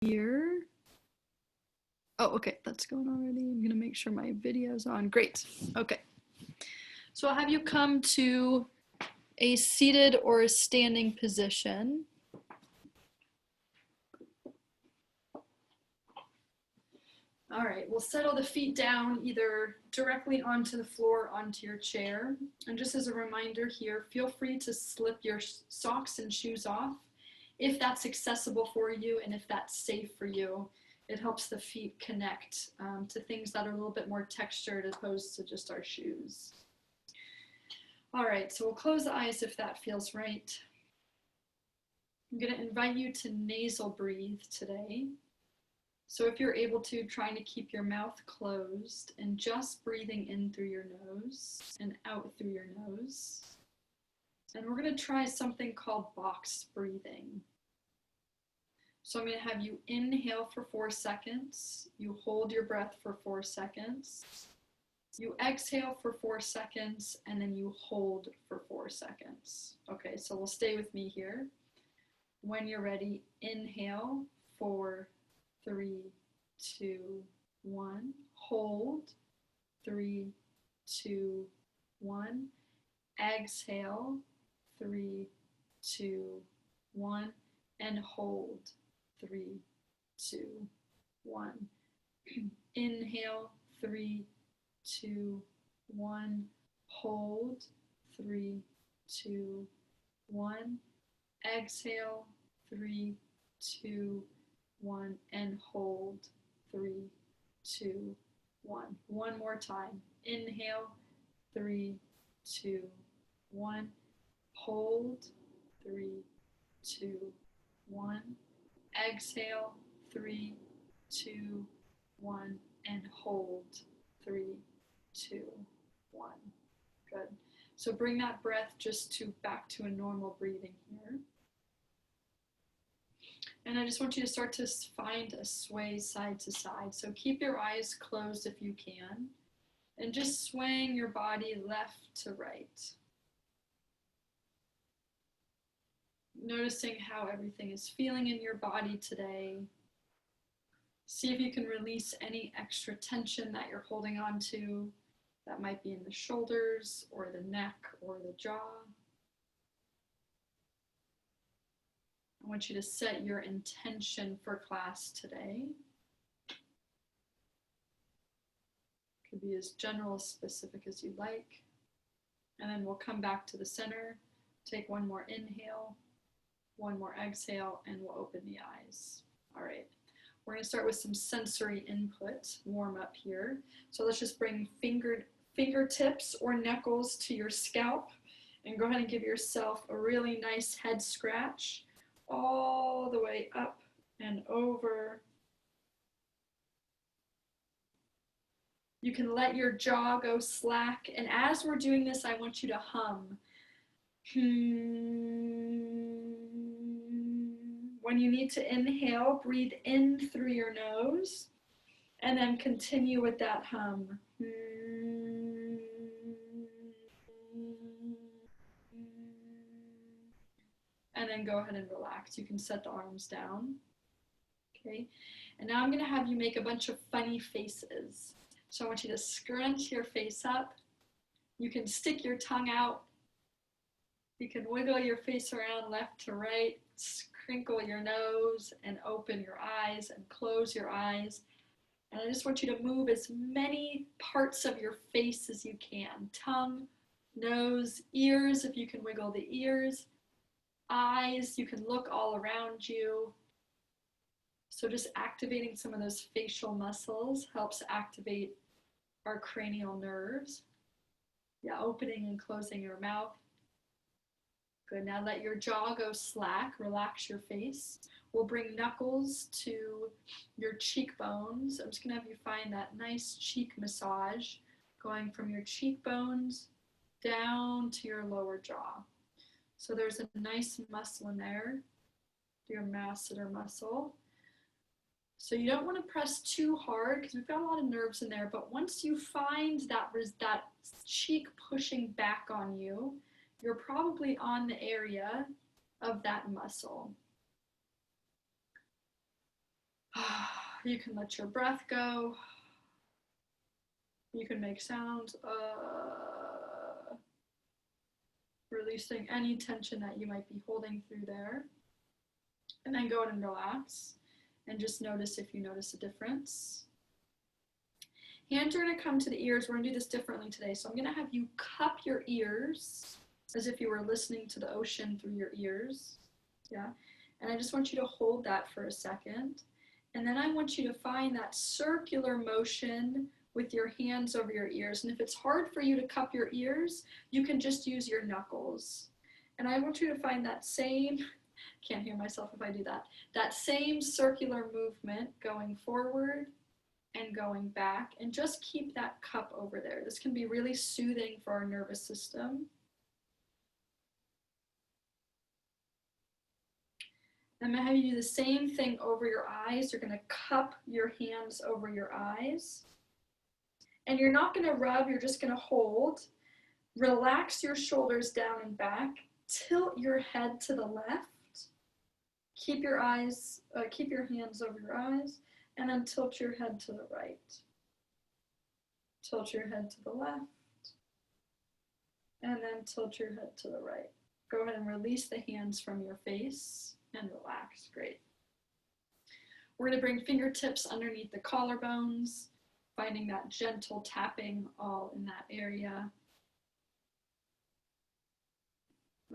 here. Oh, okay, that's going already. I'm gonna make sure my video's on. Great, okay. So I'll have you come to a seated or a standing position. All right, we'll settle the feet down either directly onto the floor or onto your chair. And just as a reminder here, feel free to slip your socks and shoes off if that's accessible for you and if that's safe for you. It helps the feet connect to things that are a little bit more textured as opposed to just our shoes. All right, so we'll close the eyes if that feels right. I'm going to invite you to nasal breathe today. So if you're able to, trying to keep your mouth closed and just breathing in through your nose and out through your nose. And we're going to try something called box breathing. So I'm going to have you inhale for 4 seconds. You hold your breath for 4 seconds. You exhale for 4 seconds, and then you hold for 4 seconds. Okay, so we'll stay with me here. When you're ready, inhale, 4, 3, 2, 1. Hold, 3, 2, 1. Exhale, 3, 2, 1. And hold, 3, 2, 1. Inhale, 3, 2, 1. Hold, 3, 2, 1. Exhale, 3, 2, 1. And hold, 3, 2, 1. One more time. Inhale, 3, 2, 1. Hold, 3, 2, 1. Exhale, 3, 2, 1. And hold, 3, 2, 1. Good. So bring that breath just back to a normal breathing here. And I just want you to start to find a sway side to side. So keep your eyes closed if you can. And just swaying your body left to right. Noticing how everything is feeling in your body today. See if you can release any extra tension that you're holding on to. That might be in the shoulders or the neck or the jaw. I want you to set your intention for class today. Could be as general, as specific as you like. And then we'll come back to the center. Take one more inhale, one more exhale, and we'll open the eyes. All right. We're going to start with some sensory input, warm up here. So let's just bring fingertips or knuckles to your scalp and go ahead and give yourself a really nice head scratch all the way up and over. You can let your jaw go slack. And as we're doing this, I want you to hum. When you need to inhale, breathe in through your nose and then continue with that hum. And then go ahead and relax. You can set the arms down. Okay. And now I'm going to have you make a bunch of funny faces. So I want you to scrunch your face up. You can stick your tongue out. You can wiggle your face around left to right, crinkle your nose and open your eyes and close your eyes. And I just want you to move as many parts of your face as you can. Tongue, nose, ears, if you can wiggle the ears. Eyes, you can look all around you. So just activating some of those facial muscles helps activate our cranial nerves. Yeah, opening and closing your mouth. Good, now let your jaw go slack, relax your face. We'll bring knuckles to your cheekbones. I'm just gonna have you find that nice cheek massage going from your cheekbones down to your lower jaw. So there's a nice muscle in there, your masseter muscle. So you don't want to press too hard because we've got a lot of nerves in there, but once you find that cheek pushing back on you, you're probably on the area of that muscle. You can let your breath go. You can make sounds, releasing any tension that you might be holding through there. And then go ahead and relax and just notice if you notice a difference. Hands are going to come to the ears. We're going to do this differently today. So I'm going to have you cup your ears as if you were listening to the ocean through your ears. Yeah. And I just want you to hold that for a second. And then I want you to find that circular motion with your hands over your ears. And if it's hard for you to cup your ears, you can just use your knuckles. And I want you to find that same, can't hear myself if I do that, that same circular movement going forward and going back, and just keep that cup over there. This can be really soothing for our nervous system. I'm going to have you do the same thing over your eyes. You're going to cup your hands over your eyes. And you're not going to rub, you're just going to hold. Relax your shoulders down and back. Tilt your head to the left. Keep your hands over your eyes, and then tilt your head to the right. Tilt your head to the left, and then tilt your head to the right. Go ahead and release the hands from your face and relax. Great. We're going to bring fingertips underneath the collarbones, finding that gentle tapping all in that area.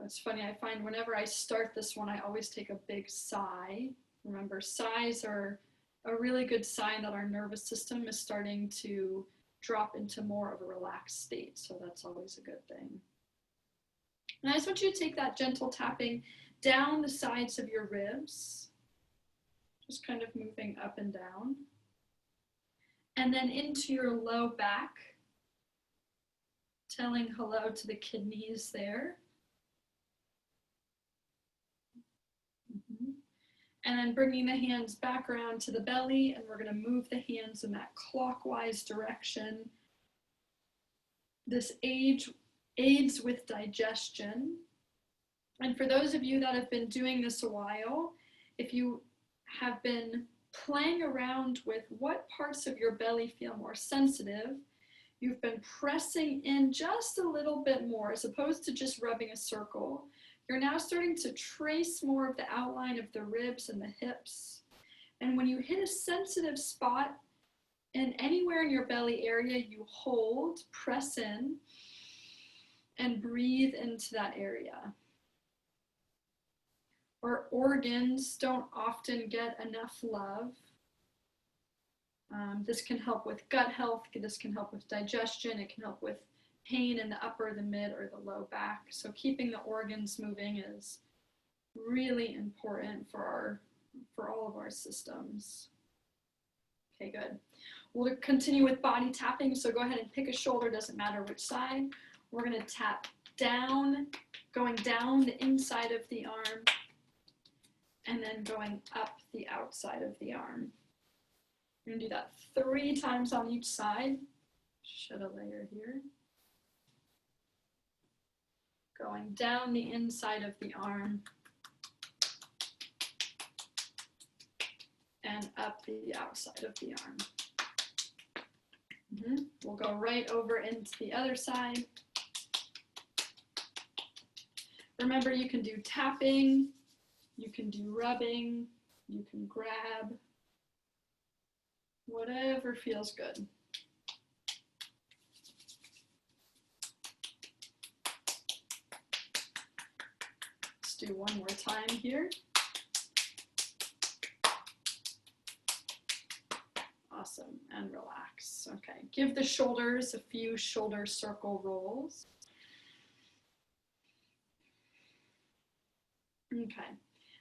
It's funny, I find whenever I start this one, I always take a big sigh. Remember, sighs are a really good sign that our nervous system is starting to drop into more of a relaxed state. So that's always a good thing. And I just want you to take that gentle tapping down the sides of your ribs, just kind of moving up and down. And then into your low back, telling hello to the kidneys there. And then bringing the hands back around to the belly, and we're going to move the hands in that clockwise direction. This aids with digestion. And for those of you that have been doing this a while, if you have been playing around with what parts of your belly feel more sensitive, you've been pressing in just a little bit more as opposed to just rubbing a circle. You're now starting to trace more of the outline of the ribs and the hips. And when you hit a sensitive spot and anywhere in your belly area, you hold, press in, and breathe into that area. Our organs don't often get enough love. This can help with gut health. This can help with digestion. It can help with pain in the upper, the mid, or the low back. So keeping the organs moving is really important for all of our systems. Okay, good. We'll continue with body tapping. So go ahead and pick a shoulder, doesn't matter which side. We're going to tap down, going down the inside of the arm, and then going up the outside of the arm. We're going to do that 3 times on each side. Shed a layer here. Going down the inside of the arm and up the outside of the arm. We'll go right over into the other side. Remember, you can do tapping, you can do rubbing, you can grab, whatever feels good. Let's do one more time here. Awesome, and relax. Okay, give the shoulders a few shoulder circle rolls. Okay,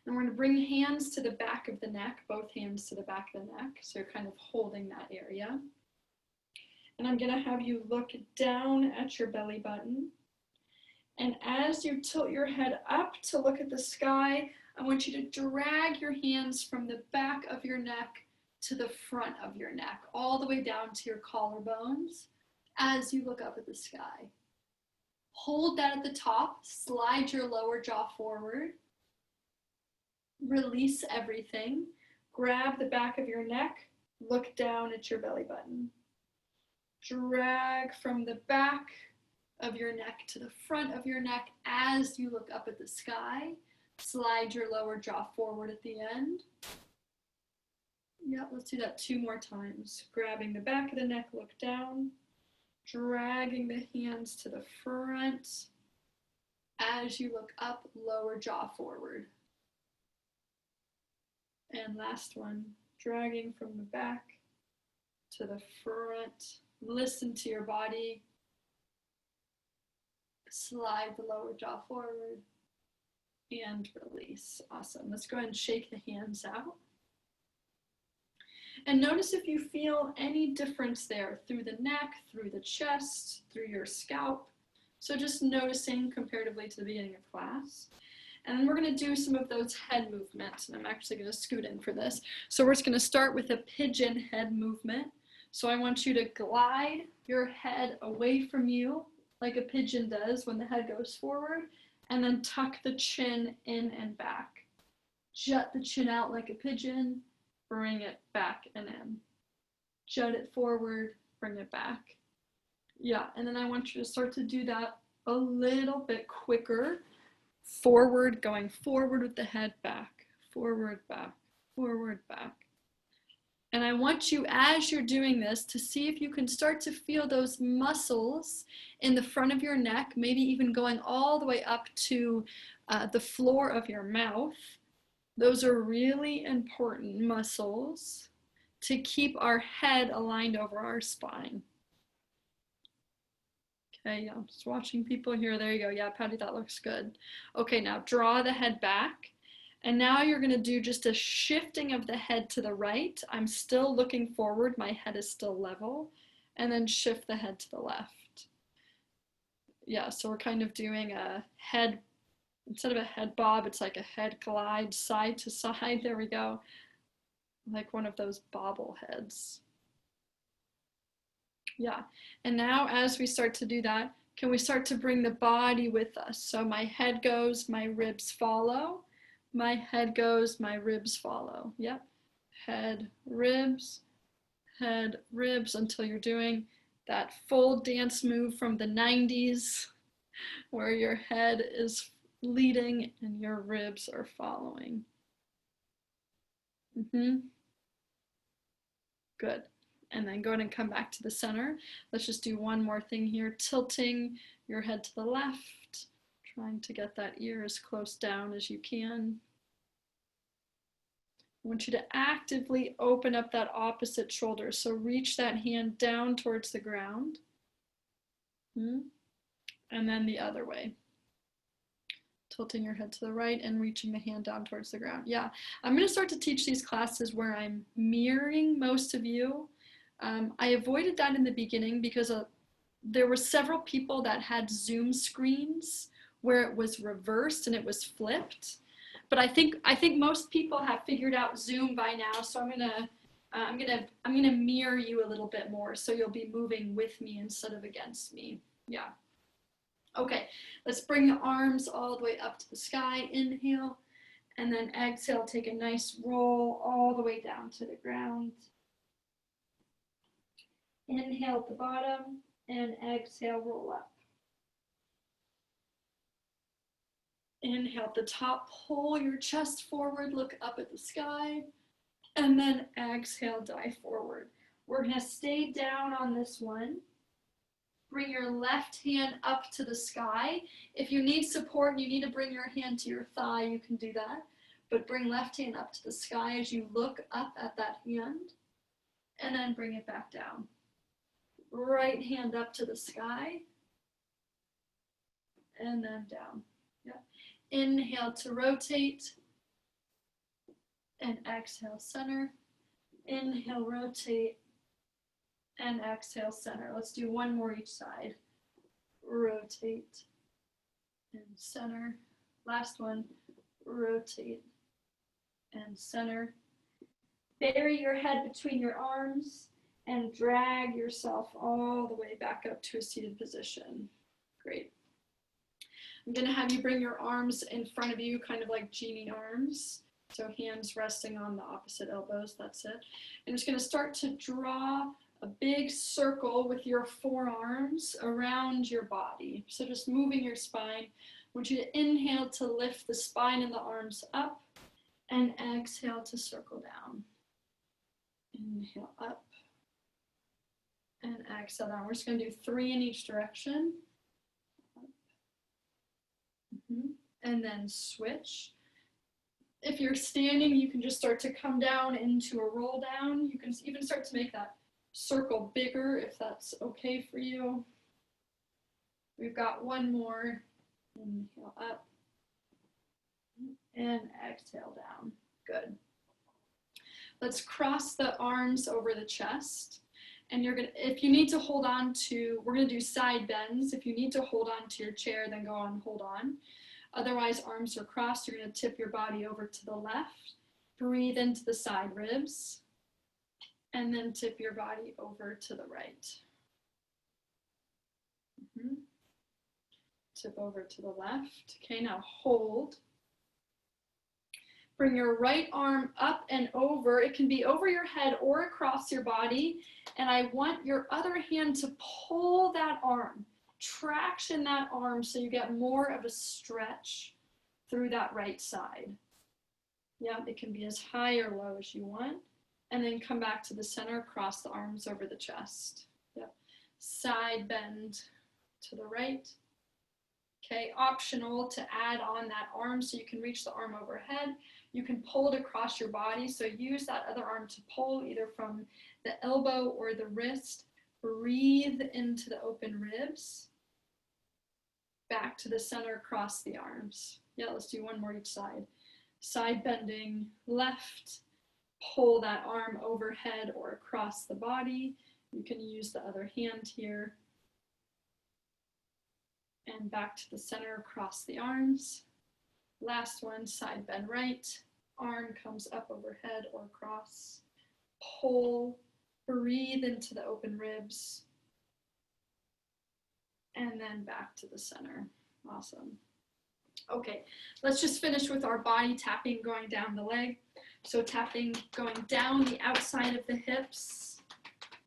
and we're going to bring hands to the back of the neck, both hands to the back of the neck, so you're kind of holding that area. And I'm going to have you look down at your belly button. And as you tilt your head up to look at the sky, I want you to drag your hands from the back of your neck to the front of your neck, all the way down to your collarbones as you look up at the sky. Hold that at the top, slide your lower jaw forward, release everything, grab the back of your neck, Look down at your belly button. Drag from the back of your neck to the front of your neck as you look up at the sky. Slide your lower jaw forward at the end. Yeah, let's do that 2 more times. Grabbing the back of the neck, look down. Dragging the hands to the front. As you look up, lower jaw forward. And last one, dragging from the back to the front. Listen to your body. Slide the lower jaw forward and release. Awesome. Let's go ahead and shake the hands out. And notice if you feel any difference there through the neck, through the chest, through your scalp. So just noticing comparatively to the beginning of class. And then we're going to do some of those head movements. And I'm actually going to scoot in for this. So we're just going to start with a pigeon head movement. So I want you to glide your head away from you like a pigeon does when the head goes forward. And then tuck the chin in and back. Jut the chin out like a pigeon. Bring it back and in. Jut it forward. Bring it back. Yeah, and then I want you to start to do that a little bit quicker. Forward, going forward with the head back, forward, back, forward, back. And I want you, as you're doing this, to see if you can start to feel those muscles in the front of your neck, maybe even going all the way up to the floor of your mouth. Those are really important muscles to keep our head aligned over our spine. Okay, yeah, I'm just watching people here. There you go. Yeah, Patty, that looks good. Okay, now draw the head back. And now you're going to do just a shifting of the head to the right. I'm still looking forward. My head is still level. And then shift the head to the left. Yeah, so we're kind of doing a head, instead of a head bob, it's like a head glide side to side. There we go. Like one of those bobble heads. Yeah, and now as we start to do that, can we start to bring the body with us? So my head goes, my ribs follow. My head goes, my ribs follow. Yep, head, ribs, until you're doing that full dance move from the 90s where your head is leading and your ribs are following. Good. And then go ahead and come back to the center. Let's just do one more thing here. Tilting your head to the left, trying to get that ear as close down as you can. I want you to actively open up that opposite shoulder. So reach that hand down towards the ground. And then the other way. Tilting your head to the right and reaching the hand down towards the ground. Yeah, I'm going to start to teach these classes where I'm mirroring most of you. I avoided that in the beginning because there were several people that had Zoom screens where it was reversed and it was flipped. But I think most people have figured out Zoom by now, so I'm gonna mirror you a little bit more, so you'll be moving with me instead of against me. Yeah. Okay, let's bring the arms all the way up to the sky. Inhale, and then exhale. Take a nice roll all the way down to the ground. Inhale at the bottom and exhale, roll up. Inhale at the top, pull your chest forward, look up at the sky, and then exhale, dive forward. We're going to stay down on this one. Bring your left hand up to the sky. If you need support and you need to bring your hand to your thigh, you can do that. But bring left hand up to the sky as you look up at that hand, and then bring it back down. Right hand up to the sky, and then down. Yeah. Inhale to rotate, and exhale, center. Inhale, rotate, and exhale, center. Let's do one more each side. Rotate, and center. Last one, rotate, and center. Bury your head between your arms and drag yourself all the way back up to a seated position. Great. I'm going to have you bring your arms in front of you, kind of like genie arms. So hands resting on the opposite elbows, that's it. And just gonna start to draw a big circle with your forearms around your body. So just moving your spine. I want you to inhale to lift the spine and the arms up, and exhale to circle down. Inhale up, and exhale down. We're just gonna do 3 in each direction. And then switch. If you're standing, you can just start to come down into a roll down. You can even start to make that circle bigger if that's okay for you. We've got one more. Inhale up and exhale down. Good. Let's cross the arms over the chest. And you're gonna, if you need to hold on to, we're gonna do side bends. If you need to hold on to your chair, then go on, hold on. Otherwise, arms are crossed. You're going to tip your body over to the left. Breathe into the side ribs. And then tip your body over to the right. Tip over to the left. Okay, now hold. Bring your right arm up and over. It can be over your head or across your body. And I want your other hand to pull that arm. Traction that arm so you get more of a stretch through that right side. Yeah, it can be as high or low as you want. And then come back to the center, cross the arms over the chest. Yep. Side bend to the right. Okay, optional to add on that arm so you can reach the arm overhead. You can pull it across your body, so use that other arm to pull either from the elbow or the wrist. Breathe into the open ribs. Back to the center, cross the arms. Yeah, let's do one more each side. Side bending left, pull that arm overhead or across the body. You can use the other hand here. And back to the center, cross the arms. Last one, side bend right. Arm comes up overhead or across. Pull, breathe into the open ribs. And then back to the center. Awesome. Okay, let's just finish with our body tapping going down the leg. So tapping going down the outside of the hips.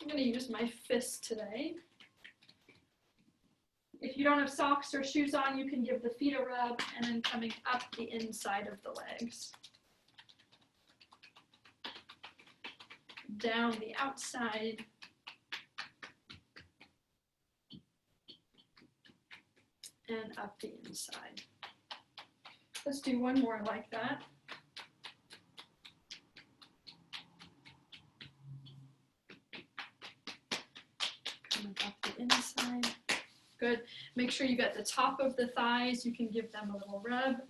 I'm going to use my fist today. If you don't have socks or shoes on, you can give the feet a rub and then coming up the inside of the legs. Down the outside. And up the inside. Let's do one more like that. Coming up the inside. Good. Make sure you get the top of the thighs. You can give them a little rub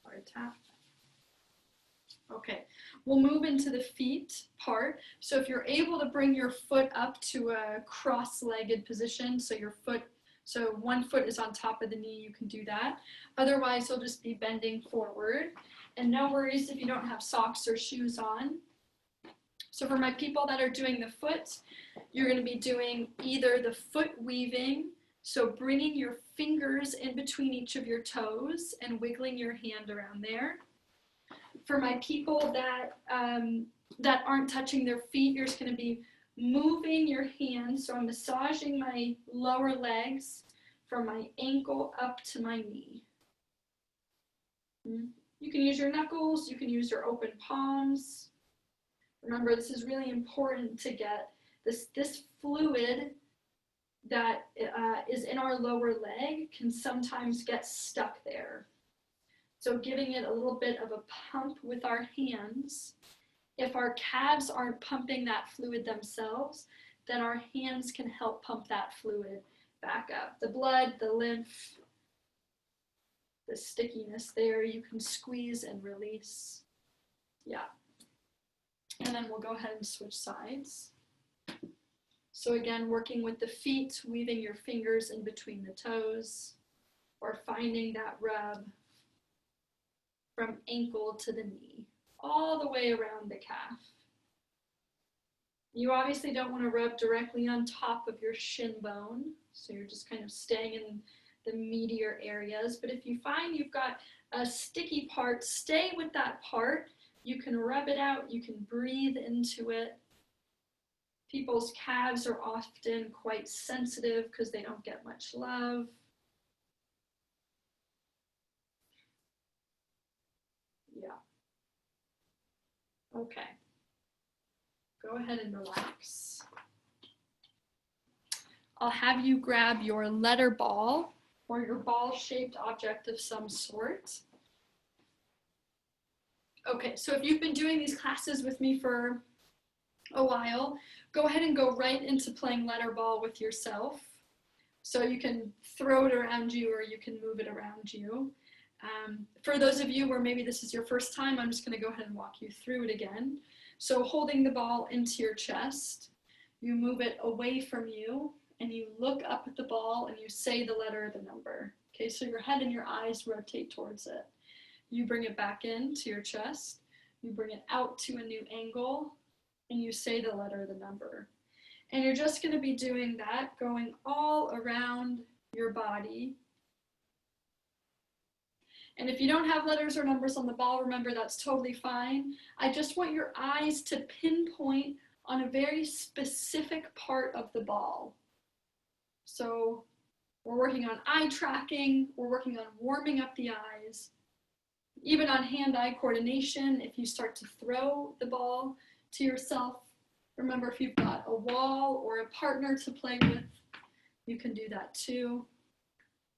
or a tap. Okay, we'll move into the feet part. So if you're able to bring your foot up to a cross-legged position, so one foot is on top of the knee, you can do that. Otherwise, you'll just be bending forward. And no worries if you don't have socks or shoes on. So for my people that are doing the foot, you're going to be doing either the foot weaving, so bringing your fingers in between each of your toes and wiggling your hand around there. For my people that aren't touching their feet, you're just going to be moving your hands, so I'm massaging my lower legs from my ankle up to my knee. You can use your knuckles, you can use your open palms. Remember, this is really important to get this fluid that is in our lower leg can sometimes get stuck there. So giving it a little bit of a pump with our hands. If our calves aren't pumping that fluid themselves, then our hands can help pump that fluid back up. The blood, the lymph, the stickiness there, you can squeeze and release. Yeah. And then we'll go ahead and switch sides. So again, working with the feet, weaving your fingers in between the toes, or finding that rub from ankle to the knee, all the way around the calf. You obviously don't want to rub directly on top of your shin bone, so you're just kind of staying in the meatier areas. But if you find you've got a sticky part, stay with that part. You can rub it out, you can breathe into it. People's calves are often quite sensitive because they don't get much love. Yeah. Okay. Go ahead and relax. I'll have you grab your letter ball or your ball-shaped object of some sort. Okay, so if you've been doing these classes with me for a while, go ahead and go right into playing letter ball with yourself. So you can throw it around you or you can move it around you. For those of you where maybe this is your first time, I'm just going to go ahead and walk you through it again. So holding the ball into your chest, you move it away from you and you look up at the ball and you say the letter or the number. Okay, so your head and your eyes rotate towards it. You bring it back into your chest, you bring it out to a new angle, and you say the letter or the number. And you're just going to be doing that, going all around your body. And if you don't have letters or numbers on the ball, remember that's totally fine. I just want your eyes to pinpoint on a very specific part of the ball. So we're working on eye tracking, we're working on warming up the eyes. Even on hand-eye coordination, if you start to throw the ball to yourself, remember if you've got a wall or a partner to play with, you can do that too.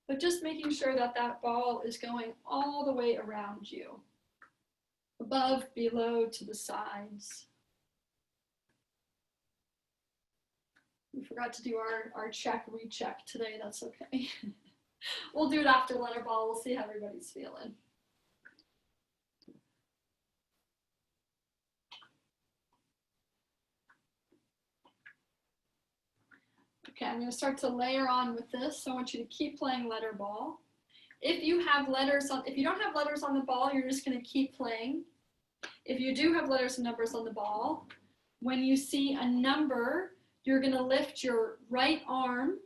But just making sure that that ball is going all the way around you, above, below, to the sides. We forgot to do our check, recheck today, that's okay. We'll do it after letter ball, we'll see how everybody's feeling. Okay, I'm going to start to layer on with this. So I want you to keep playing letter ball. If you don't have letters on the ball, you're just going to keep playing. If you do have letters and numbers on the ball, when you see a number, you're going to lift your right arm,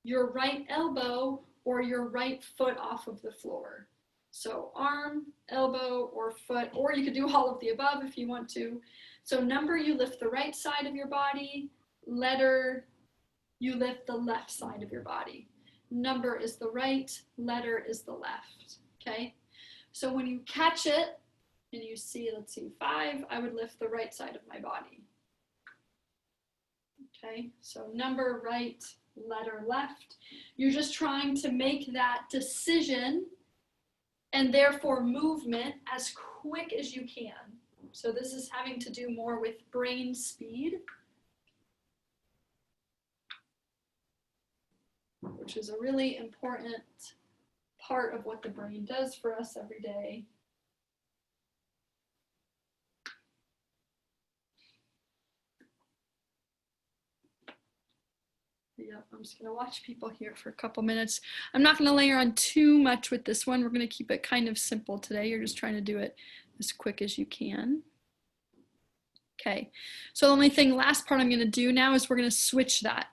your right elbow, or your right foot off of the floor. So arm, elbow, or foot, or you could do all of the above if you want to. So number, you lift the right side of your body. Letter, you lift the left side of your body. Number is the right, letter is the left, okay? So when you catch it and you see, let's see, 5, I would lift the right side of my body. Okay, so number right, letter left. You're just trying to make that decision and therefore movement as quick as you can. So this is having to do more with brain speed, which is a really important part of what the brain does for us every day. Yep, I'm just gonna watch people here for a couple minutes. I'm not gonna layer on too much with this one. We're gonna keep it kind of simple today. You're just trying to do it as quick as you can. Okay, so the only thing, last part I'm gonna do now is we're gonna switch that.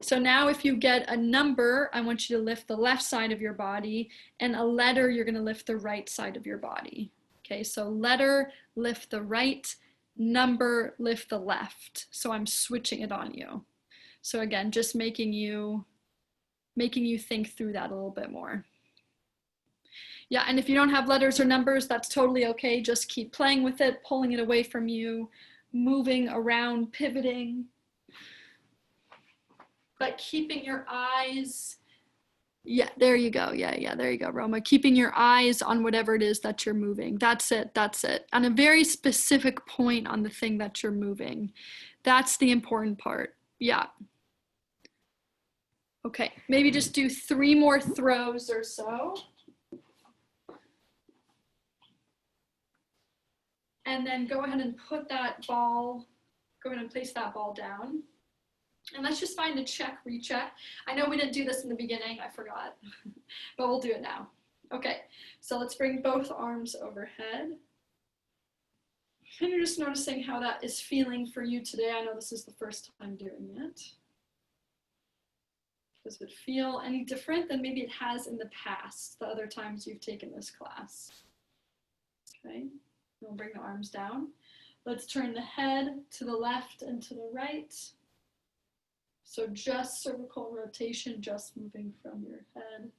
So now if you get a number, I want you to lift the left side of your body, and a letter, you're gonna lift the right side of your body. Okay, so letter, lift the right, number, lift the left. So I'm switching it on you. So again, just making you think through that a little bit more. Yeah, and if you don't have letters or numbers, that's totally okay. Just keep playing with it, pulling it away from you, moving around, pivoting. But keeping your eyes, yeah, there you go. Yeah, there you go, Roma. Keeping your eyes on whatever it is that you're moving. That's it. On a very specific point on the thing that you're moving. That's the important part. Yeah. Okay, maybe just do 3 more throws or so. And then go ahead and put that ball, go ahead and place that ball down. And let's just find a check, recheck. I know we didn't do this in the beginning, I forgot, but we'll do it now. Okay, so let's bring both arms overhead. And you're just noticing how that is feeling for you today. I know this is the first time doing it. Does it feel any different than maybe it has in the past, the other times you've taken this class? Okay, we'll bring the arms down. Let's turn the head to the left and to the right. So just cervical rotation, just moving from your head.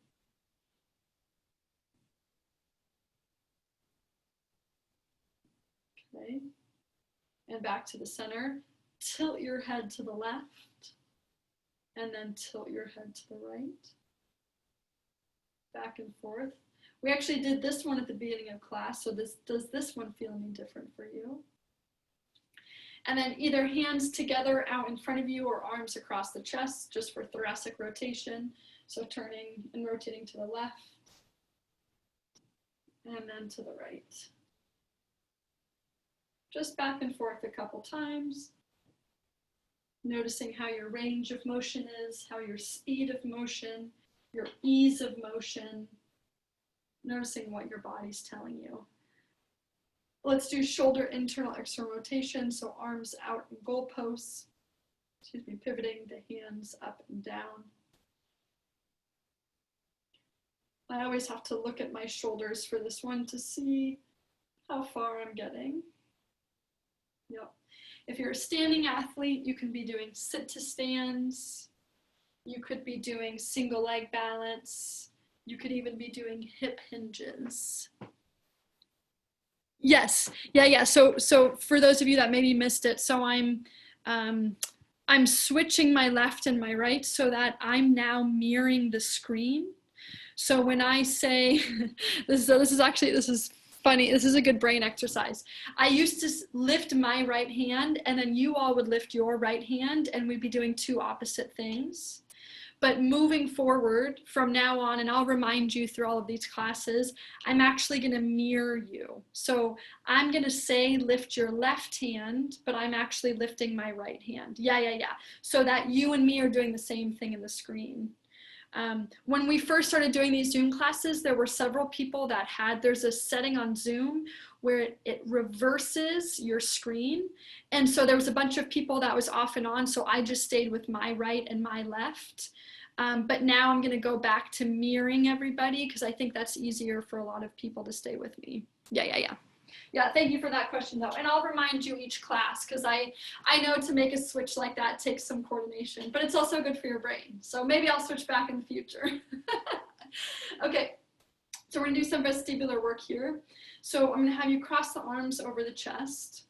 Okay, and back to the center. Tilt your head to the left, and then tilt your head to the right. Back and forth. We actually did this one at the beginning of class, so does this one feel any different for you? And then either hands together out in front of you or arms across the chest, just for thoracic rotation. So turning and rotating to the left, and then to the right. Just back and forth a couple times. Noticing how your range of motion is, how your speed of motion, your ease of motion. Noticing what your body's telling you. Let's do shoulder internal external rotation, so arms out in goalposts. Excuse me, pivoting the hands up and down. I always have to look at my shoulders for this one to see how far I'm getting. Yep. If you're a standing athlete, you can be doing sit to stands. You could be doing single leg balance. You could even be doing hip hinges. Yes, yeah. So for those of you that maybe missed it, so I'm switching my left and my right so that I'm now mirroring the screen. So when I say, this is funny, this is a good brain exercise. I used to lift my right hand and then you all would lift your right hand and we'd be doing two opposite things. But moving forward from now on, and I'll remind you through all of these classes, I'm actually gonna mirror you. So I'm gonna say lift your left hand, but I'm actually lifting my right hand. Yeah. So that you and me are doing the same thing in the screen. When we first started doing these Zoom classes, there were several people that there's a setting on Zoom where it reverses your screen. And so there was a bunch of people that was off and on, so I just stayed with my right and my left. But now I'm gonna go back to mirroring everybody because I think that's easier for a lot of people to stay with me. Yeah, thank you for that question though. And I'll remind you each class because I know to make a switch like that takes some coordination, but it's also good for your brain. So maybe I'll switch back in the future. Okay, so we're gonna do some vestibular work here. So I'm gonna have you cross the arms over the chest.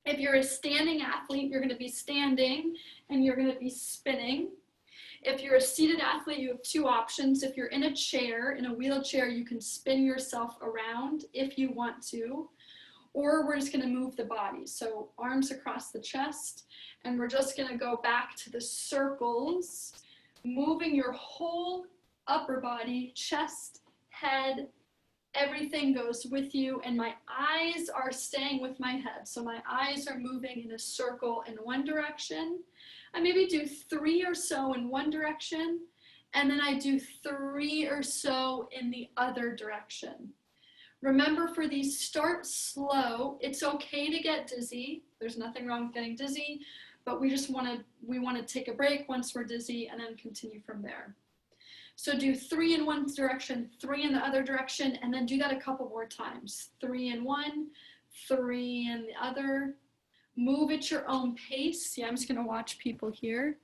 If you're a standing athlete, you're gonna be standing and you're gonna be spinning. If you're a seated athlete, you have two options. If you're in a chair, in a wheelchair, you can spin yourself around if you want to, or we're just gonna move the body. So arms across the chest, and we're just gonna go back to the circles, moving your whole upper body, chest, head, everything goes with you, and my eyes are staying with my head. So my eyes are moving in a circle in one direction. I maybe do 3 or so in one direction, and then I do 3 or so in the other direction. Remember, for these, start slow. It's okay to get dizzy. There's nothing wrong with getting dizzy, but we want to take a break once we're dizzy and then continue from there. So do 3 in one direction, 3 in the other direction, and then do that a couple more times. 3 in one, 3 in the other. Move at your own pace. Yeah, I'm just gonna watch people here.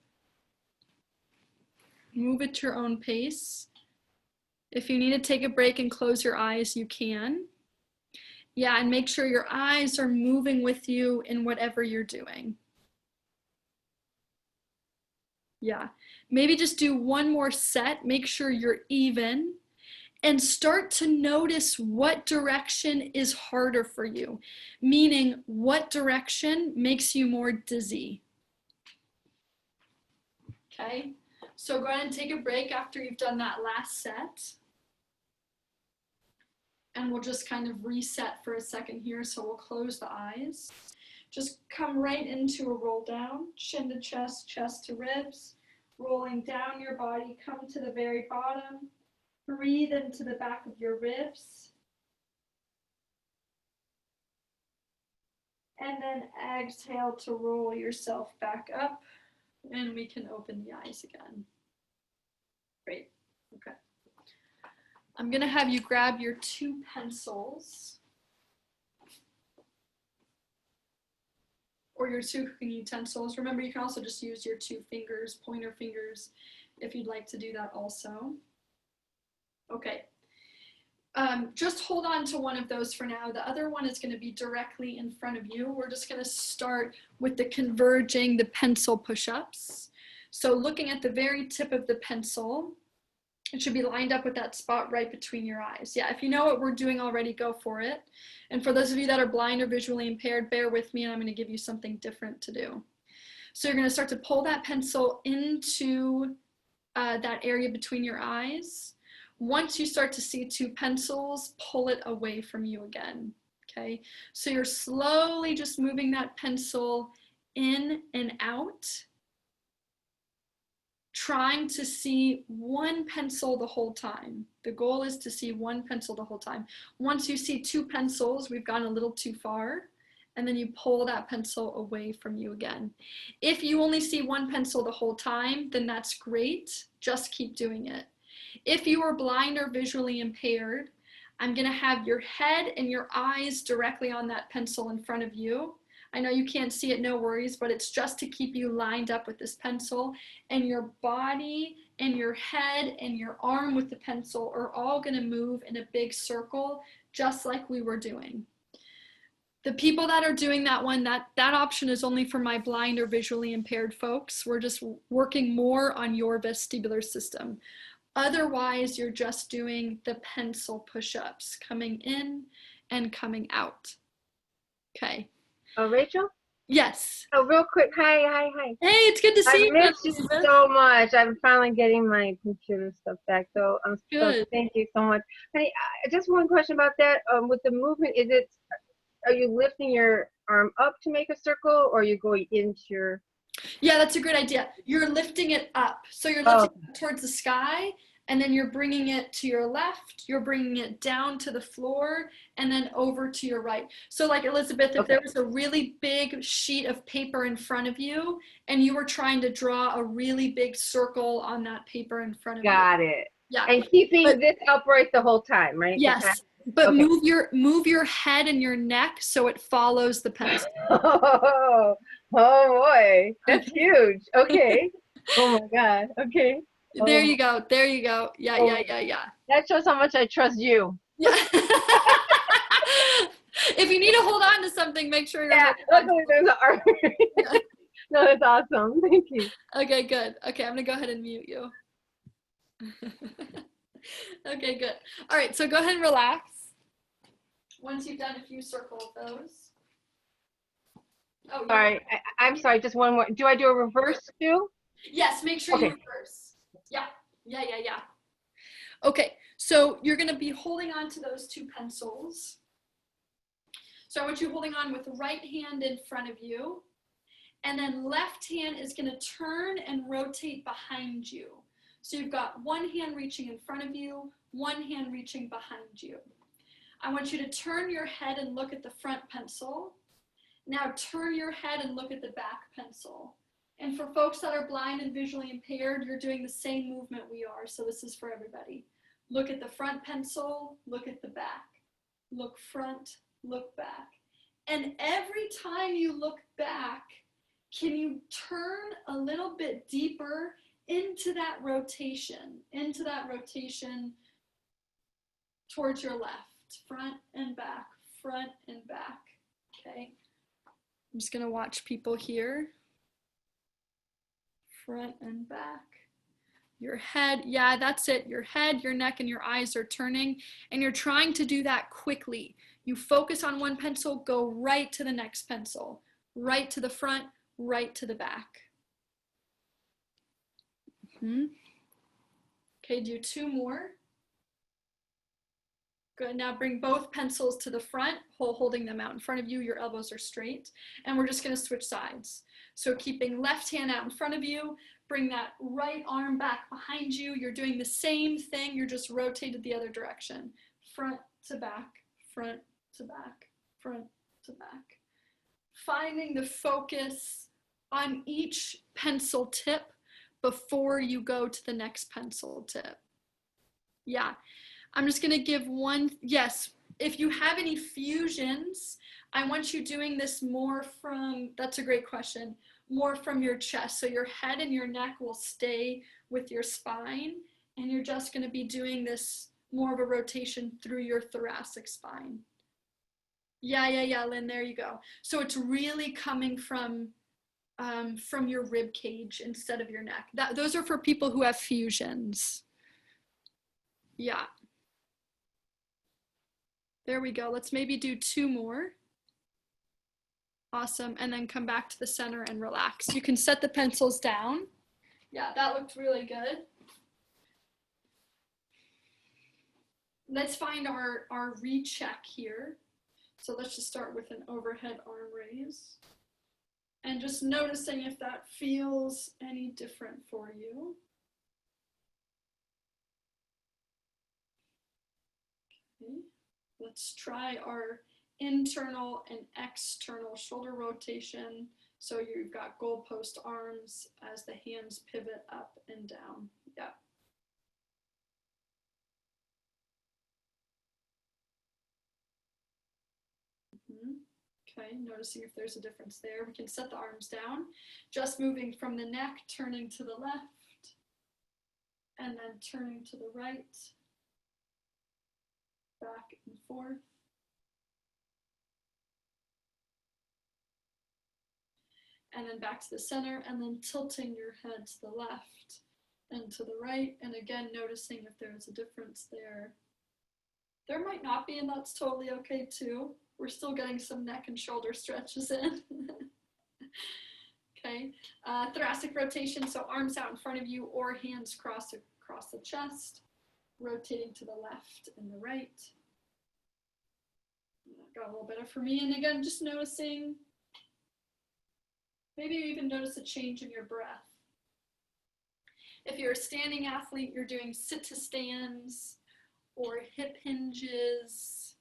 Move at your own pace. If you need to take a break and close your eyes, you can. Yeah, and make sure your eyes are moving with you in whatever you're doing. Yeah, maybe just do one more set, make sure you're even, and start to notice what direction is harder for you, meaning what direction makes you more dizzy. Okay, so go ahead and take a break after you've done that last set. And we'll just kind of reset for a second here, so we'll close the eyes. Just come right into a roll down, chin to chest, chest to ribs, rolling down your body, come to the very bottom. Breathe into the back of your ribs. And then exhale to roll yourself back up, and we can open the eyes again. Great. Okay. I'm going to have you grab your 2 pencils or your 2 cooking utensils. Remember, you can also just use your 2 fingers, pointer fingers, if you'd like to do that also. Okay. Just hold on to one of those for now. The other one is going to be directly in front of you. We're just going to start with the converging, the pencil push-ups. So looking at the very tip of the pencil, it should be lined up with that spot right between your eyes. Yeah, if you know what we're doing already, go for it. And for those of you that are blind or visually impaired, bear with me, and I'm going to give you something different to do. So you're going to start to pull that pencil into that area between your eyes. Once you start to see 2 pencils, pull it away from you again, okay? So you're slowly just moving that pencil in and out, trying to see 1 pencil the whole time. The goal is to see 1 pencil the whole time. Once you see 2 pencils, we've gone a little too far, and then you pull that pencil away from you again. If you only see 1 pencil the whole time, then that's great. Just keep doing it. If you are blind or visually impaired, I'm going to have your head and your eyes directly on that pencil in front of you. I know you can't see it, no worries, but it's just to keep you lined up with this pencil, and your body and your head and your arm with the pencil are all going to move in a big circle, just like we were doing. The people that are doing that one, that option is only for my blind or visually impaired folks. We're just working more on your vestibular system. Otherwise, you're just doing the pencil push-ups, coming in and coming out. Okay. Oh, Rachel? Yes. Oh, real quick. Hi. Hey, it's good to see you. I missed you so much. I'm finally getting my computer stuff back, so I'm Good. so thank you so much. Honey, just one question about that. With the movement, are you lifting your arm up to make a circle, or are you going into your? Yeah, that's a great idea. You're lifting it up. So you're lifting it towards the sky, and then you're bringing it to your left, you're bringing it down to the floor, and then over to your right. So like Elizabeth, if there was a really big sheet of paper in front of you, and you were trying to draw a really big circle on that paper in front of you. Got it. Yeah. And keeping this upright the whole time, right? Yes. But move your head and your neck so it follows the pencil. Oh boy, that's huge. Okay. Oh my God. Okay. There you go. There you go. Yeah. That shows how much I trust you. Yeah. If you need to hold on to something, make sure you're. Yeah. Luckily, there's an armory. Yeah. No, that's awesome. Thank you. Okay, good. Okay, I'm gonna go ahead and mute you. Okay, good. All right, so go ahead and relax. Once you've done a few circle of those. Oh, sorry. I'm sorry. Just one more. Do I do a reverse too? Yes, make sure you reverse. Yeah. Okay, so you're going to be holding on to those 2 pencils. So I want you holding on with the right hand in front of you, and then left hand is going to turn and rotate behind you. So you've got one hand reaching in front of you, one hand reaching behind you. I want you to turn your head and look at the front pencil. Now turn your head and look at the back pencil. And for folks that are blind and visually impaired, you're doing the same movement we are. So this is for everybody. Look at the front pencil, look at the back. Look front, look back. And every time you look back, can you turn a little bit deeper into that rotation towards your left. Front and back, okay? I'm just gonna watch people here. Front and back. Your head, yeah, that's it. Your head, your neck, and your eyes are turning, and you're trying to do that quickly. You focus on one pencil, go right to the next pencil. Right to the front, right to the back. Okay, do 2 more. Good, now bring both pencils to the front, holding them out in front of you, your elbows are straight, and we're just gonna switch sides. So keeping left hand out in front of you, bring that right arm back behind you, you're doing the same thing, you're just rotated the other direction. Front to back, front to back, front to back. Finding the focus on each pencil tip, before you go to the next pencil tip. Yeah, I'm just gonna give one, yes, if you have any fusions, I want you doing this more from, that's a great question, more from your chest. So your head and your neck will stay with your spine, and you're just gonna be doing this more of a rotation through your thoracic spine. Yeah, Lynn, there you go. So it's really coming from your rib cage instead of your neck. Those are for people who have fusions. Yeah. There we go. Let's maybe do 2 more. Awesome. And then come back to the center and relax. You can set the pencils down. Yeah, that looked really good. Let's find our recheck here. So let's just start with an overhead arm raise. And just noticing if that feels any different for you. Okay. Let's try our internal and external shoulder rotation. So you've got goalpost arms as the hands pivot up and down. Yeah. Okay, noticing if there's a difference there. We can set the arms down, just moving from the neck, turning to the left, and then turning to the right, back and forth. And then back to the center, and then tilting your head to the left and to the right, and again noticing if there's a difference there. There might not be, and that's totally okay too. We're still getting some neck and shoulder stretches in. Okay, thoracic rotation, so arms out in front of you or hands across the chest, rotating to the left and the right. That got a little better for me, and again, just noticing, maybe you even notice a change in your breath. If you're a standing athlete, you're doing sit to stands or hip hinges.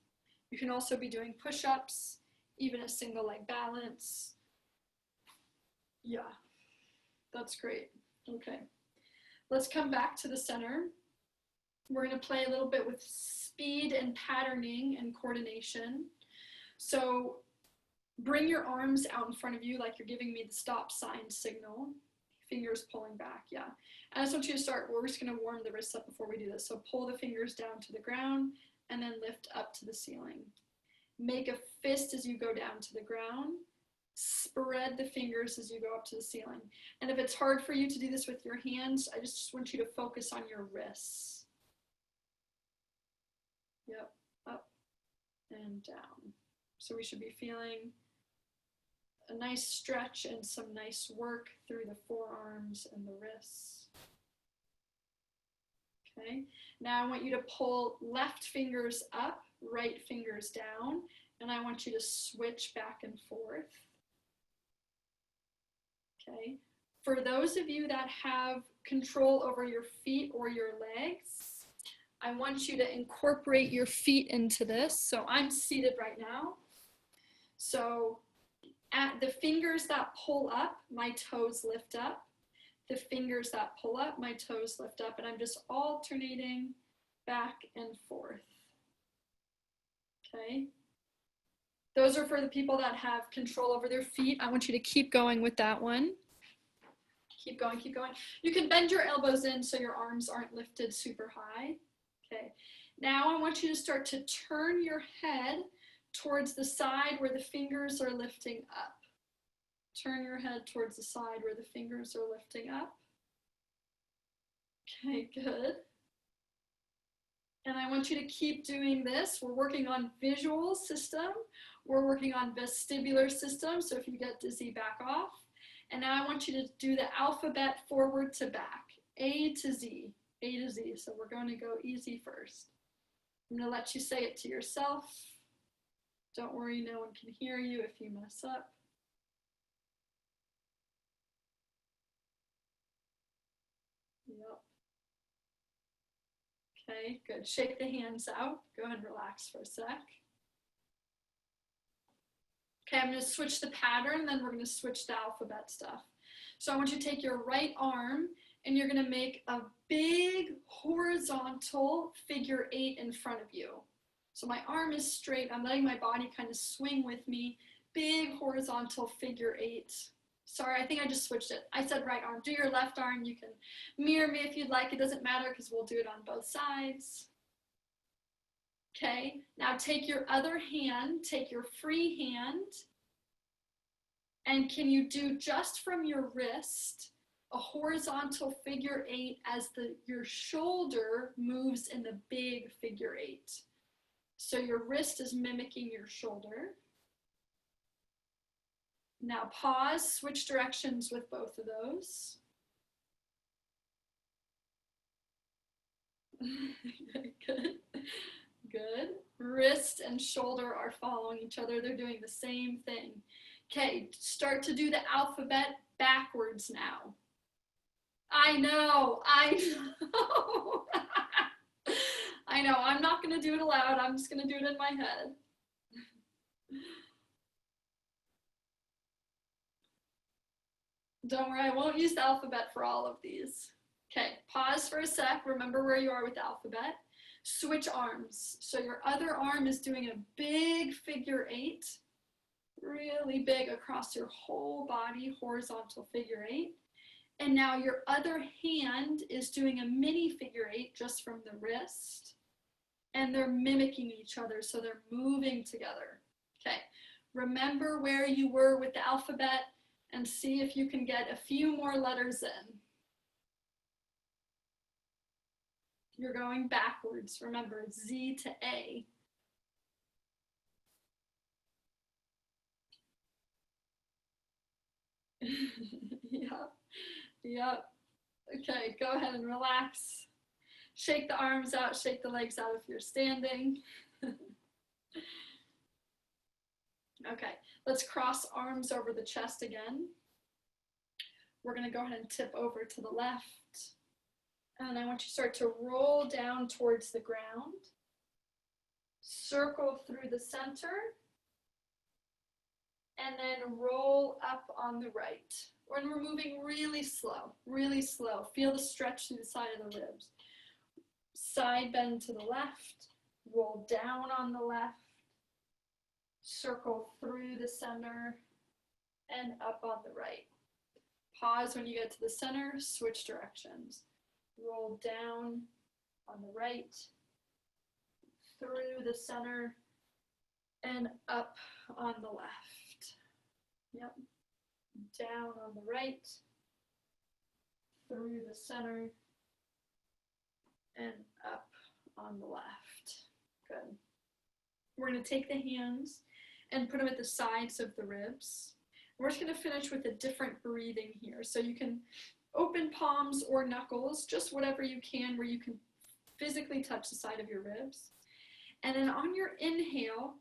You can also be doing push-ups, even a single leg balance. Yeah, that's great. Okay, let's come back to the center. We're going to play a little bit with speed and patterning and coordination. So bring your arms out in front of you like you're giving me the stop sign signal. Fingers pulling back, yeah. And I just want you to start, we're just going to warm the wrists up before we do this. So pull the fingers down to the ground and then lift up to the ceiling. Make a fist as you go down to the ground. Spread the fingers as you go up to the ceiling. And if it's hard for you to do this with your hands, I just want you to focus on your wrists. Yep, up and down. So we should be feeling a nice stretch and some nice work through the forearms and the wrists. Okay, now I want you to pull left fingers up, right fingers down, and I want you to switch back and forth. Okay, for those of you that have control over your feet or your legs, I want you to incorporate your feet into this. So I'm seated right now. So at the fingers that pull up, my toes lift up. The fingers that pull up, my toes lift up, and I'm just alternating back and forth. Okay. Those are for the people that have control over their feet. I want you to keep going with that one. Keep going, keep going. You can bend your elbows in so your arms aren't lifted super high. Okay. Now I want you to start to turn your head towards the side where the fingers are lifting up. Turn your head towards the side where the fingers are lifting up. Okay, good. And I want you to keep doing this. We're working on visual system. We're working on vestibular system. So if you get dizzy, back off. And now I want you to do the alphabet forward to back. A to Z. A to Z. So we're going to go easy first. I'm going to let you say it to yourself. Don't worry, no one can hear you if you mess up. Yep. Okay, good. Shake the hands out. Go ahead and relax for a sec. Okay, I'm going to switch the pattern, then we're going to switch the alphabet stuff. So I want you to take your right arm and you're gonna make a big horizontal figure 8 in front of you. So my arm is straight, I'm letting my body kind of swing with me, big horizontal figure 8. Sorry, I think I just switched it. I said right arm. Do your left arm. You can mirror me if you'd like. It doesn't matter because we'll do it on both sides. Okay, now take your other hand, take your free hand, and can you do just from your wrist a horizontal figure 8 as your shoulder moves in the big figure 8. So your wrist is mimicking your shoulder. Now pause, switch directions with both of those. Good, good. Wrist and shoulder are following each other. They're doing the same thing. Okay, start to do the alphabet backwards now. I know. I know, I'm not gonna do it aloud. I'm just gonna do it in my head. Don't worry, I won't use the alphabet for all of these. Okay, pause for a sec. Remember where you are with the alphabet. Switch arms. So your other arm is doing a big figure 8, really big across your whole body, horizontal figure 8. And now your other hand is doing a mini figure 8 just from the wrist. And they're mimicking each other, so they're moving together. Okay, remember where you were with the alphabet and see if you can get a few more letters in. You're going backwards. Remember, Z to A. Yep. Okay, go ahead and relax. Shake the arms out, shake the legs out if you're standing. Okay, let's cross arms over the chest again. We're gonna go ahead and tip over to the left. And I want you to start to roll down towards the ground. Circle through the center. And then roll up on the right. When we're moving really slow, really slow. Feel the stretch through the side of the ribs. Side bend to the left, roll down on the left, circle through the center, and up on the right. Pause when you get to the center, switch directions. Roll down on the right, through the center, and up on the left. Yep. Down on the right, through the center, and up on the left. Good. We're going to take the hands and put them at the sides of the ribs. We're just going to finish with a different breathing here. So you can open palms or knuckles, just whatever you can where you can physically touch the side of your ribs. And then on your inhale,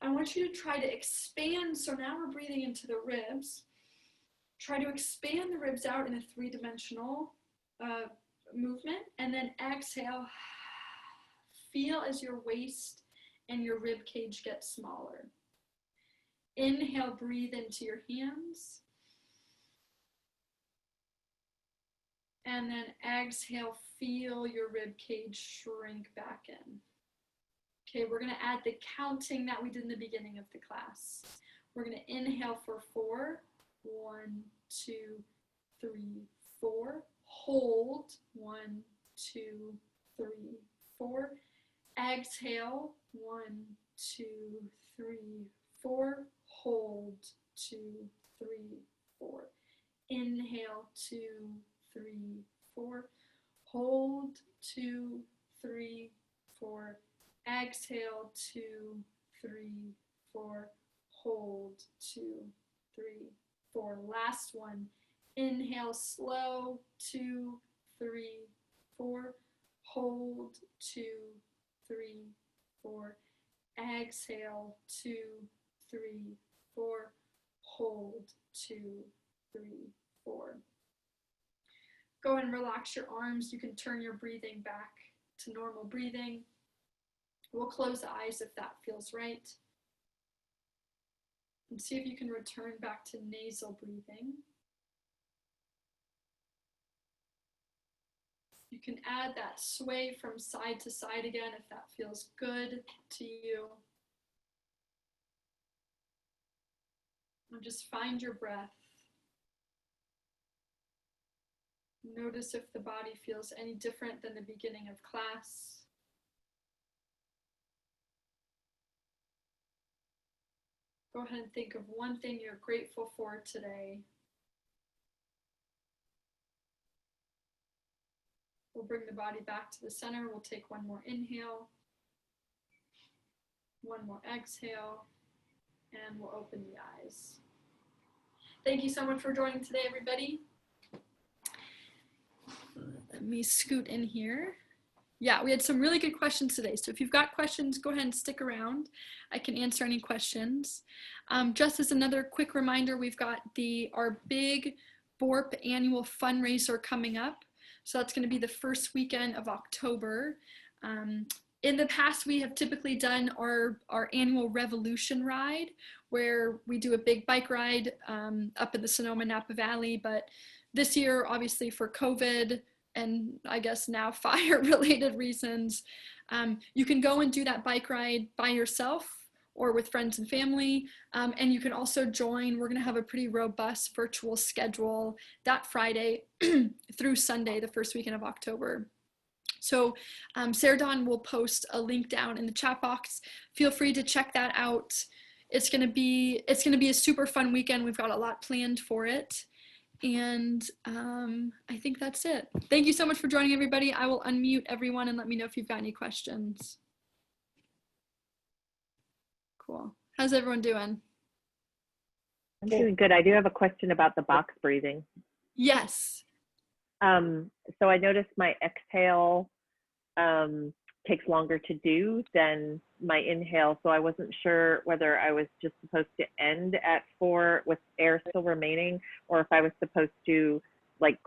I want you to try to expand. So now we're breathing into the ribs. Try to expand the ribs out in a three-dimensional movement, and then exhale. Feel as your waist and your rib cage get smaller. Inhale, breathe into your hands. And then exhale, feel your rib cage shrink back in. Okay, we're going to add the counting that we did in the beginning of the class. We're going to inhale for 4. 1, 2, 3, 4. Hold. 1, 2, 3, 4. Exhale. 1, 2, 3, 4. Hold. 2, 3, 4. Inhale. 2, 3, 4. Hold. 2, 3, 4. Exhale. 2, 3, 4. Hold. 2, 3, 4. Last one. Inhale slow. 2, 3, 4. Hold. 2, 3, 4. Exhale. 2, 3, 4. Hold. 2, 3, 4. Go and relax your arms. You can turn your breathing back to normal breathing. We'll close the eyes if that feels right. And see if you can return back to nasal breathing. You can add that sway from side to side again if that feels good to you. And just find your breath. Notice if the body feels any different than the beginning of class. Go ahead and think of one thing you're grateful for today. We'll bring the body back to the center. We'll take one more inhale, one more exhale, and we'll open the eyes. Thank you so much for joining today, everybody. Let me scoot in here. Yeah, we had some really good questions today. So if you've got questions, go ahead and stick around. I can answer any questions. Just as another quick reminder, we've got our big BORP annual fundraiser coming up. So that's going to be the first weekend of October. In the past, we have typically done our annual Revolution ride, where we do a big bike ride up in the Sonoma Napa Valley. But this year, obviously for COVID, and I guess now fire-related reasons, you can go and do that bike ride by yourself or with friends and family, and you can also join. We're going to have a pretty robust virtual schedule that Friday through Sunday, the first weekend of October. So Sarah Dawn will post a link down in the chat box. Feel free to check that out. It's going to be a super fun weekend. We've got a lot planned for it. And I think that's it. Thank you so much for joining, everybody. I will unmute everyone and let me know if you've got any questions. Cool. How's everyone doing? I'm doing good. I do have a question about the box breathing. Yes. So I noticed my exhale takes longer to do than my inhale. So I wasn't sure whether I was just supposed to end at 4 with air still remaining, or if I was supposed to like